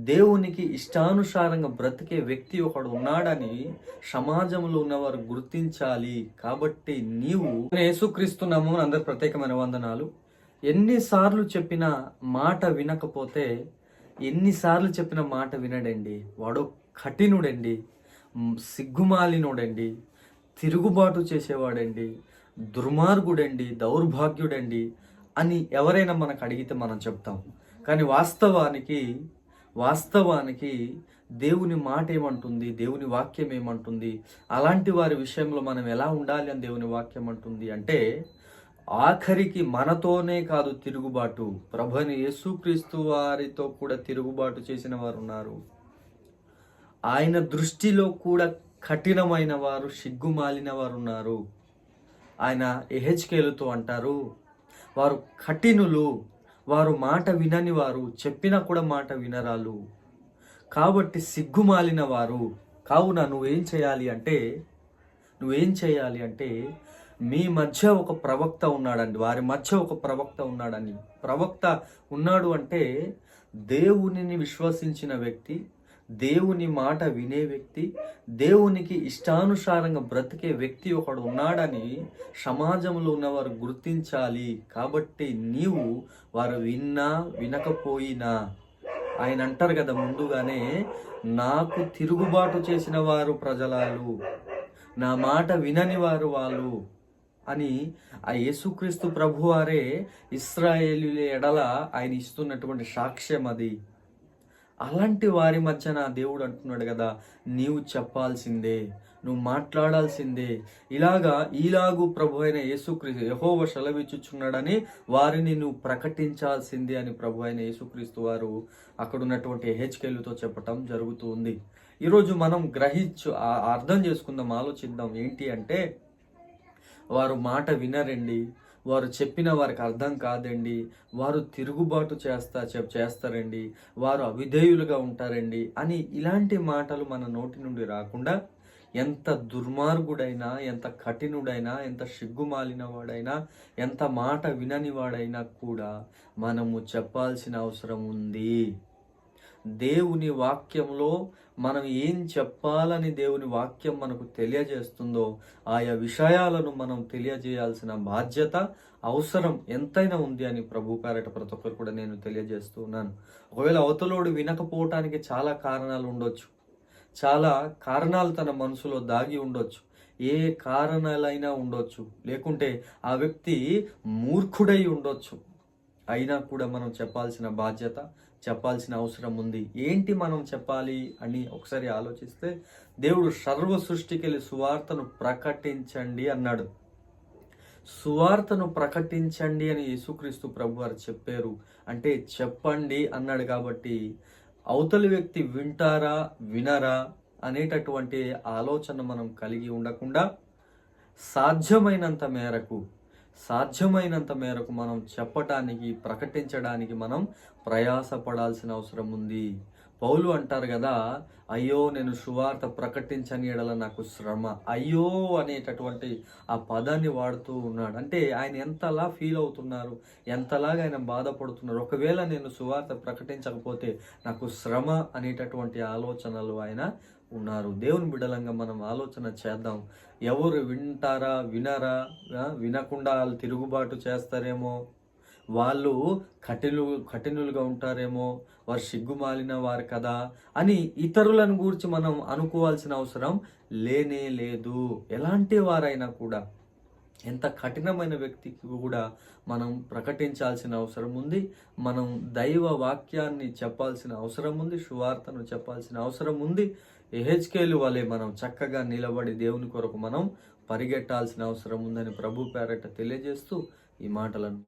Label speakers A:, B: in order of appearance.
A: దేవునికి ఇష్టానుసారంగా బ్రతికే వ్యక్తి ఒకడు ఉన్నాడని సమాజంలో ఉన్నవారు గుర్తించాలి. కాబట్టి నీవు యేసుక్రీస్తు నామమున అందరికి ప్రత్యేకమైన వందనాలు. ఎన్నిసార్లు చెప్పిన మాట వినకపోతే, ఎన్నిసార్లు చెప్పిన మాట వినడండి. వాడు కఠినుడండి, సిగ్గుమాలినోడండి, తిరుగుబాటు చేసేవాడండి, దుర్మార్గుడండి, దౌర్భాగ్యుడండి అని ఎవరైనా మనకు అడిగితే మనం చెప్తాం. కానీ వాస్తవానికి దేవుని మాట ఏమంటుంది, దేవుని వాక్యం ఏమంటుంది, అలాంటి వారి విషయంలో మనం ఎలా ఉండాలి అని దేవుని వాక్యం అంటుంది అంటే, ఆఖరికి మనతోనే కాదు తిరుగుబాటు, ప్రభువైన యేసుక్రీస్తు వారితో కూడా తిరుగుబాటు చేసిన వారు ఉన్నారు. ఆయన దృష్టిలో కూడా కఠినమైన వారు, సిగ్గుమాలిన వారు ఉన్నారు. ఆయన ఎహెచ్కేలుతో అంటారు, వారు కఠినులు, వారు మాట వినని వారు, చెప్పినా కూడా మాట వినరాలు, కాబట్టి సిగ్గుమాలిన వారు. కావున నువ్వేం చేయాలి అంటే మీ మధ్య ఒక ప్రవక్త ఉన్నాడండి, వారి మధ్య ఒక ప్రవక్త ఉన్నాడని. ప్రవక్త ఉన్నాడు అంటే దేవునిని విశ్వసించిన వ్యక్తి, దేవుని మాట వినే వ్యక్తి, దేవునికి ఇష్టానుసారంగా బ్రతికే వ్యక్తి ఒకడు ఉన్నాడని సమాజంలో ఉన్నవారు గుర్తించాలి. కాబట్టి నీవు వారు విన్నా వినకపోయినా, ఆయన అంటారు కదా ముందుగానే, నాకు తిరుగుబాటు చేసిన వారు ప్రజలాలు, నా మాట వినని వారు వాళ్ళు అని ఆ యేసుక్రీస్తు ప్రభువారే ఇశ్రాయేలీయుల ఎడల ఆయన ఇస్తున్నటువంటి సాక్ష్యం అది. అలాంటి వారి మధ్య నా దేవుడు అంటున్నాడు కదా, నీవు చెప్పాల్సిందే, నువ్వు మాట్లాడాల్సిందే. ఈలాగు ప్రభు అయిన యేసుక్రీస్తు యెహోవా సెలవిచ్చుచున్నాడని వారిని నువ్వు ప్రకటించాల్సిందే అని ప్రభు అయిన యేసుక్రీస్తు వారు అక్కడ ఉన్నటువంటి హెచ్కేలుతో చెప్పటం జరుగుతూ ఉంది. ఈరోజు మనం అర్థం చేసుకుందాం, ఆలోచిద్దాం. ఏంటి అంటే, వారు మాట వినరండి, వారు చెప్పిన వారికి అర్థం కాదండి, వారు తిరుగుబాటు చేస్తారండి, వారు అవిధేయులుగా ఉంటారండి అని ఇలాంటి మాటలు మన నోటి నుండి రాకుండా, ఎంత దుర్మార్గుడైనా, ఎంత కఠినుడైనా, ఎంత సిగ్గుమాలిన వాడైనా, ఎంత మాట వినని వాడైనా కూడా మనము చెప్పాల్సిన అవసరం ఉంది. దేవుని వాక్యంలో మనం ఏం చెప్పాలని దేవుని వాక్యం మనకు తెలియజేస్తుందో ఆయా విషయాలను మనం తెలియజేయాల్సిన బాధ్యత, అవసరం ఎంతైనా ఉంది అని ప్రభు పేరట ప్రతి ఒక్కరు కూడా నేను తెలియజేస్తూ ఉన్నాను. ఒకవేళ అవతలోడు వినకపోవటానికి చాలా కారణాలు ఉండొచ్చు, చాలా కారణాలు తన మనసులో దాగి ఉండొచ్చు, ఏ కారణాలైనా ఉండొచ్చు, లేకుంటే ఆ వ్యక్తి మూర్ఖుడై ఉండొచ్చు. అయినా కూడా మనం చెప్పాల్సిన బాధ్యత, చెప్పాల్సిన అవసరం ఉంది. ఏంటి మనం చెప్పాలి అని ఒకసారి ఆలోచిస్తే, దేవుడు సర్వ సృష్టికి సువార్తను ప్రకటించండి అన్నాడు. సువార్తను ప్రకటించండి అని యేసుక్రీస్తు ప్రభు వారు చెప్పారు అంటే చెప్పండి అన్నాడు. కాబట్టి అవతలి వ్యక్తి వింటారా వినరా అనేటటువంటి ఆలోచన మనం కలిగి ఉండకుండా సాధ్యమైనంత మేరకు మనం చెప్పటానికి, ప్రకటించడానికి మనం ప్రయాసపడాల్సిన అవసరం ఉంది. పౌలు అంటారు కదా, అయ్యో నేను సువార్త ప్రకటించని ఎడల నాకు శ్రమ. అయ్యో అనేటటువంటి ఆ పదాన్ని వాడుతూ ఉన్నాడు. అంటే ఆయన ఎంతలా ఫీల్ అవుతున్నారు, ఎంతలాగా ఆయన బాధపడుతున్నారు. ఒకవేళ నేను సువార్త ప్రకటించకపోతే నాకు శ్రమ అనేటటువంటి ఆలోచనలు ఆయన ఉన్నారు. దేవుని బిడ్డలంగా మనం ఆలోచన చేద్దాం. ఎవరు వింటారా వినరా, వినకుండా వాళ్ళు తిరుగుబాటు చేస్తారేమో, వాళ్ళు కఠినులుగా ఉంటారేమో, వారు సిగ్గుమాలిన వారు కదా అని ఇతరులను గురించి మనం అనుకోవాల్సిన అవసరం లేనే లేదు. ఎలాంటి వారైనా కూడా, ఎంత కఠినమైన వ్యక్తికి కూడా మనం ప్రకటించాల్సిన అవసరం ఉంది. మనం దైవ వాక్యాన్ని చెప్పాల్సిన అవసరం ఉంది, సువార్తను చెప్పాల్సిన అవసరం ఉంది. ఎహెచ్కేలు వలె మనం చక్కగా నిలబడి దేవుని కొరకు మనం పరిగెట్టాల్సిన అవసరం ఉందని ప్రభు పేరట తెలియజేస్తూ ఈ మాటలను